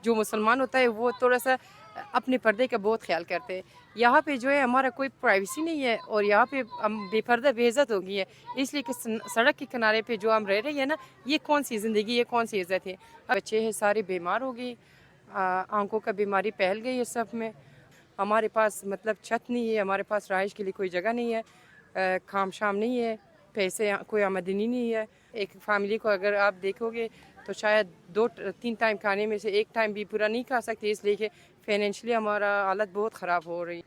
जो मुसलमान होता है वो थोड़ा सा अपने पर्दे का बहुत ख्याल करते हैं। यहाँ पे जो है हमारा कोई प्राइवेसी नहीं है और यहाँ पे हम बेपर्दा बेइज्जत हो गई है, इसलिए कि सड़क के किनारे पे जो हम रह रहे हैं ना, ये कौन सी ज़िंदगी, ये कौन सी इज़्ज़त है। बच्चे हैं सारे बीमार हो गए, आंखों का बीमारी फैल गई है सब में। हमारे पास मतलब छत नहीं है, हमारे पास रहाइश के लिए कोई जगह नहीं है, काम शाम नहीं है, पैसे कोई आमदनी नहीं है। एक फैमिली को अगर आप देखोगे तो शायद 2-3 टाइम खाने में से एक टाइम भी पूरा नहीं खा सकते, इसलिए कि फाइनेंशियली हमारा हालत बहुत ख़राब हो रही है।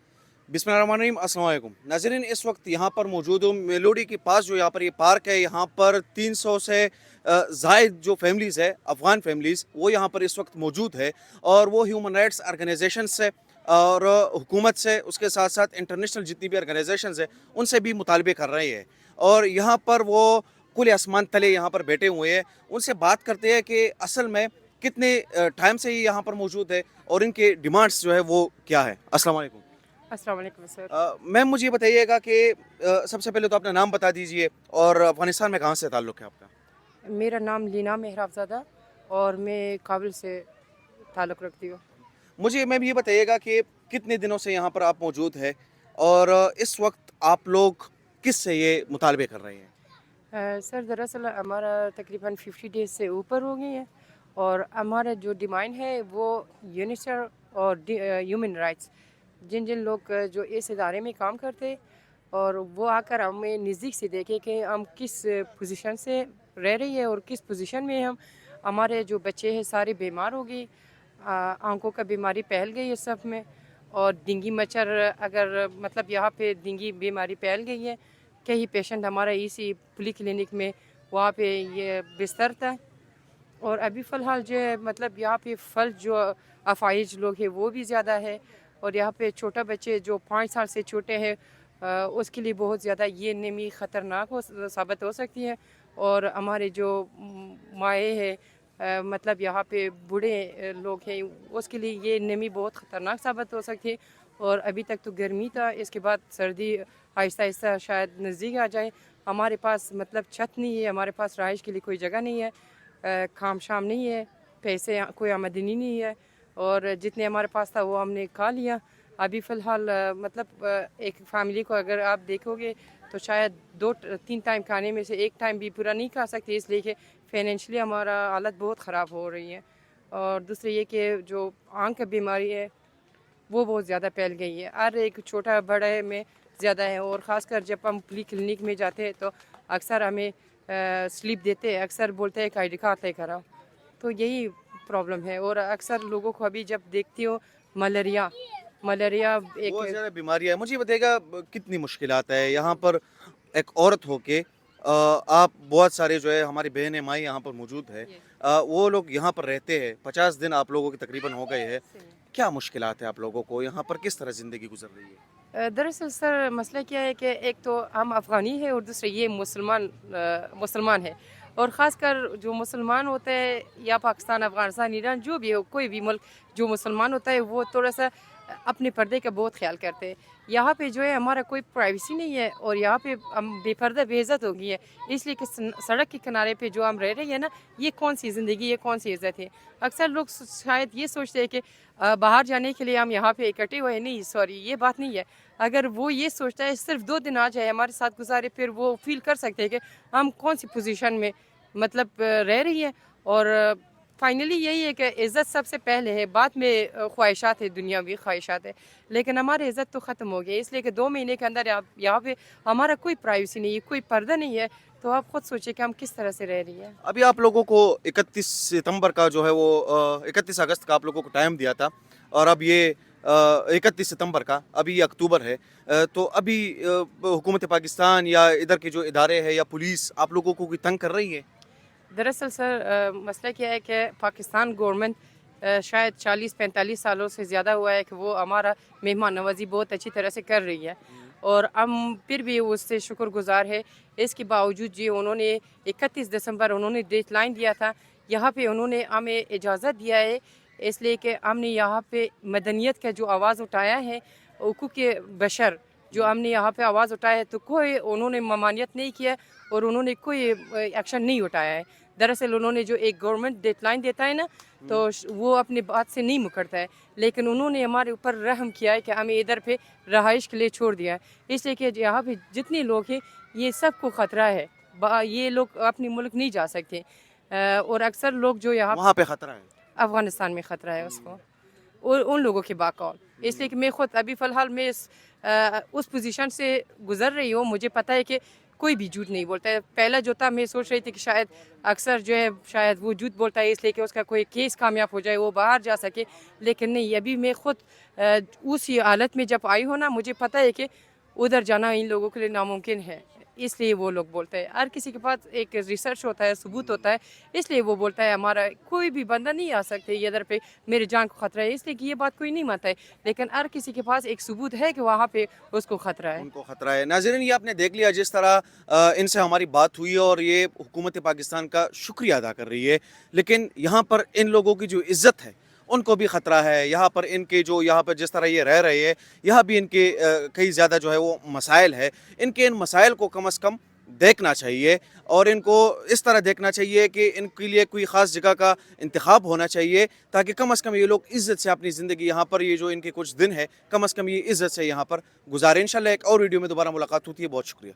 बिस्मिल्लाहिर्रहमानिर्रहीम, अस्सलाम वालेकुम नाज़रीन। इस वक्त यहाँ पर मौजूद हूँ मेलोडी के पास। जो यहाँ पर ये पार्क है, यहाँ पर 300 से ज़ायद जो फैमिलीज़ है, अफ़गान फैमिलीज़, वो यहाँ पर इस वक्त मौजूद है। और वो ह्यूमन राइट्स ऑर्गेनाइजेशन से और हुकूमत से, उसके साथ साथ इंटरनेशनल जितनी भी ऑर्गेनाइजेशंस है, उनसे भी मुतालबे कर रहे हैं। और यहाँ पर वो खुले आसमान तले यहाँ पर बैठे हुए हैं। उनसे बात करते हैं कि असल में कितने टाइम से ये यहाँ पर मौजूद है और इनके डिमांड्स जो है वो क्या है। अस्सलाम वालेकुम। अस्सलाम वालेकुम सर। मैम, मुझे बताइएगा कि सबसे पहले तो अपना नाम बता दीजिए और अफ़गानिस्तान में कहाँ से ताल्लुक़ है आपका? मेरा नाम लीना मेहराबज़ादा और मैं काबिल से ताल्लुक़ रखती हूँ। मुझे मैम ये बताइएगा कि कितने दिनों से यहाँ पर आप मौजूद हैं और इस वक्त आप लोग किस से ये मुतालबे कर रहे हैं? सर दरअसल हमारा तकरीबन 50 डेज़ से ऊपर हो गई है और हमारा जो डिमांड है वो यूनिसेफ और ह्यूमन राइट्स, जिन जिन लोग जो इस इदारे में काम करते और वो आकर हमें नज़दीक से देखे कि हम किस पोजीशन से रह रही है और किस पोजीशन में हम। हमारे जो बच्चे हैं सारे बीमार हो गए, आंखों का बीमारी फैल गई है सब में, और डेंगू मच्छर अगर मतलब यहाँ पे डेंगू बीमारी फैल गई है। कई पेशेंट हमारा इसी पुलिस क्लिनिक में वहाँ पे ये बिस्तर था। और अभी फ़िलहाल जो है मतलब यहाँ पे फल जो अफाइज लोग हैं वो भी ज़्यादा है, और यहाँ पे छोटा बच्चे जो 5 साल से छोटे हैं उसके लिए बहुत ज़्यादा ये नमी ख़तरनाक साबित हो सकती है। और हमारे जो माए हैं मतलब यहाँ पे बूढ़े लोग हैं उसके लिए ये नमी बहुत ख़तरनाक साबित हो सकती है। और अभी तक तो गर्मी था, इसके बाद सर्दी आहिस्ता आहिस्ता शायद नज़दीक आ जाए। हमारे पास मतलब छत नहीं है, हमारे पास रहाइश के लिए कोई जगह नहीं है, काम शाम नहीं है, पैसे कोई आमदनी नहीं है, और जितने हमारे पास था वो हमने खा लिया। अभी फ़िलहाल मतलब एक फैमिली को अगर आप देखोगे तो शायद 2-3 टाइम खाने में से एक टाइम भी पूरा नहीं खा सकते, इसलिए कि फाइनेंशियली हमारा हालत बहुत ख़राब हो रही है। और दूसरी ये कि जो आँख की बीमारी है वो बहुत ज़्यादा फैल गई है, हर एक छोटा बड़े में ज़्यादा है। और ख़ासकर जब हम पुलिस क्लिनिक में जाते हैं तो अक्सर हमें स्लिप देते हैं, अक्सर बोलते हैं कि आई डी कार्ड लेकर आओ, तो यही प्रॉब्लम है। और अक्सर लोगों को अभी जब देखती हो मलेरिया मलेरिया एक। बहुत ज़्यादा बीमारी है। मुझे ये बताइएगा कितनी मुश्किलात है यहाँ पर एक औरत होके। आप बहुत सारे जो है हमारी बहनें माई यहाँ पर मौजूद है। वो लोग यहाँ पर रहते हैं, 50 दिन आप लोगों के तकरीबन हो गए हैं। क्या मुश्किलात है आप लोगों को यहाँ पर, किस तरह ज़िंदगी गुजर रही है? दरअसल सर मसला क्या है कि एक तो हम अफ़गानी है और दूसरे ये मुसलमान है। और ख़ासकर जो मुसलमान होते हैं या पाकिस्तान, अफ़गानिस्तान, ईरान, जो भी हो, कोई भी मुल्क जो मुसलमान होता है वो थोड़ा सा अपने पर्दे का बहुत ख्याल करते हैं। यहाँ पे जो है हमारा कोई प्राइवेसी नहीं है और यहाँ पे हम बेपर्दा बेइज्जत हो गई है, इसलिए कि सड़क के किनारे पे जो हम रह रहे हैं ना, ये कौन सी ज़िंदगी, ये कौन सी इज़्ज़त है। अक्सर लोग शायद ये सोचते हैं कि बाहर जाने के लिए हम यहाँ पे इकट्ठे हुए हैं, नहीं सॉरी ये बात नहीं है। अगर वो ये सोचता है सिर्फ 2 दिन आ जाए हमारे साथ गुजारे, फिर वो फील कर सकते हैं कि हम कौन सी पोजीशन में मतलब रह रही है। और फाइनली यही है कि इज़्ज़त सबसे पहले है, बाद में ख्वाहिशात है, दुनियावी ख्वाहिशात है। लेकिन हमारी इज़्ज़त तो ख़त्म हो गई है, इसलिए कि 2 महीने के अंदर यहाँ पे हमारा कोई प्राइवेसी नहीं है, कोई पर्दा नहीं है। तो आप खुद सोचिए कि हम किस तरह से रह रही हैं। अभी आप लोगों को 31 सितंबर का जो है वो 31 अगस्त का आप लोगों को टाइम दिया था और अब ये 31 सितंबर का, अभी ये अक्टूबर है। तो अभी हुकूमत पाकिस्तान या इधर के जो इदारे हैं या पुलिस आप लोगों को कोई तंग कर रही है? दरअसल सर मसला क्या है कि पाकिस्तान गवर्नमेंट शायद 40-45 सालों से ज़्यादा हुआ है कि वो हमारा मेहमान नवाजी बहुत अच्छी तरह से कर रही है, और हम फिर भी उससे शुक्रगुजार है। इसके बावजूद जी उन्होंने 31 दिसंबर उन्होंने डेडलाइन दिया था, यहाँ पे उन्होंने हमें इजाज़त दिया है, इसलिए कि हमने यहाँ पे मदनियत का जो आवाज़ उठाया है, हुकूक़ बशर जो हमने यहाँ पे आवाज़ उठाया है, तो कोई उन्होंने ममानियत नहीं किया और उन्होंने कोई एक्शन नहीं उठाया है। दरअसल उन्होंने जो एक गवर्नमेंट डेडलाइन देता है ना, تو وہ اپنی بات سے نہیں مکرتا ہے، لیکن انہوں نے ہمارے اوپر رحم کیا ہے کہ ہمیں ادھر پہ رہائش کے لیے چھوڑ دیا ہے، اس لیے کہ یہاں پہ جتنے لوگ ہیں یہ سب کو خطرہ ہے، یہ لوگ اپنی ملک نہیں جا سکتے، اور اکثر لوگ جو یہاں وہاں پہ خطرہ ہے. افغانستان میں خطرہ ہے اس کو اور ان لوگوں کے باقول، اس لیے کہ میں خود ابھی فی الحال میں اس پوزیشن سے گزر رہی ہوں، مجھے پتہ ہے کہ کوئی بھی جھوٹ نہیں بولتا ہے. پہلا جو تھا میں سوچ رہی تھی کہ شاید اکثر جو ہے شاید وہ جھوٹ بولتا ہے اس لیے کہ اس کا کوئی کیس کامیاب ہو جائے وہ باہر جا سکے، لیکن نہیں، ابھی میں خود اسی حالت میں جب آئی ہوں نا، مجھے پتہ ہے کہ ادھر جانا ان لوگوں کے لیے ناممکن ہے، اس لیے وہ لوگ بولتے ہیں. ہر کسی کے پاس ایک ریسرچ ہوتا ہے، ثبوت ہوتا ہے، اس لیے وہ بولتا ہے ہمارا کوئی بھی بندہ نہیں آ سکتے یہ ادھر پہ میرے جان کو خطرہ ہے، اس لیے کہ یہ بات کوئی نہیں مانتا ہے، لیکن ہر کسی کے پاس ایک ثبوت ہے کہ وہاں پہ اس کو خطرہ ہے. ان کو خطرہ ہے. ناظرین یہ آپ نے دیکھ لیا جس طرح ان سے ہماری بات ہوئی اور یہ حکومت پاکستان کا شکریہ ادا کر رہی ہے، لیکن یہاں پر ان لوگوں کی جو عزت ہے ان کو بھی خطرہ ہے. یہاں پر ان کے جو یہاں پر جس طرح یہ رہ رہے ہیں یہاں بھی ان کے کئی زیادہ جو ہے وہ مسائل ہے. ان کے ان مسائل کو کم از کم دیکھنا چاہیے اور ان کو اس طرح دیکھنا چاہیے کہ ان کے لیے کوئی خاص جگہ کا انتخاب ہونا چاہیے تاکہ کم از کم یہ لوگ عزت سے اپنی زندگی یہاں پر یہ جو ان کے کچھ دن ہے کم از کم یہ عزت سے یہاں پر گزارے. انشاءاللہ ایک اور ویڈیو میں دوبارہ ملاقات ہوتی ہے. بہت شکریہ.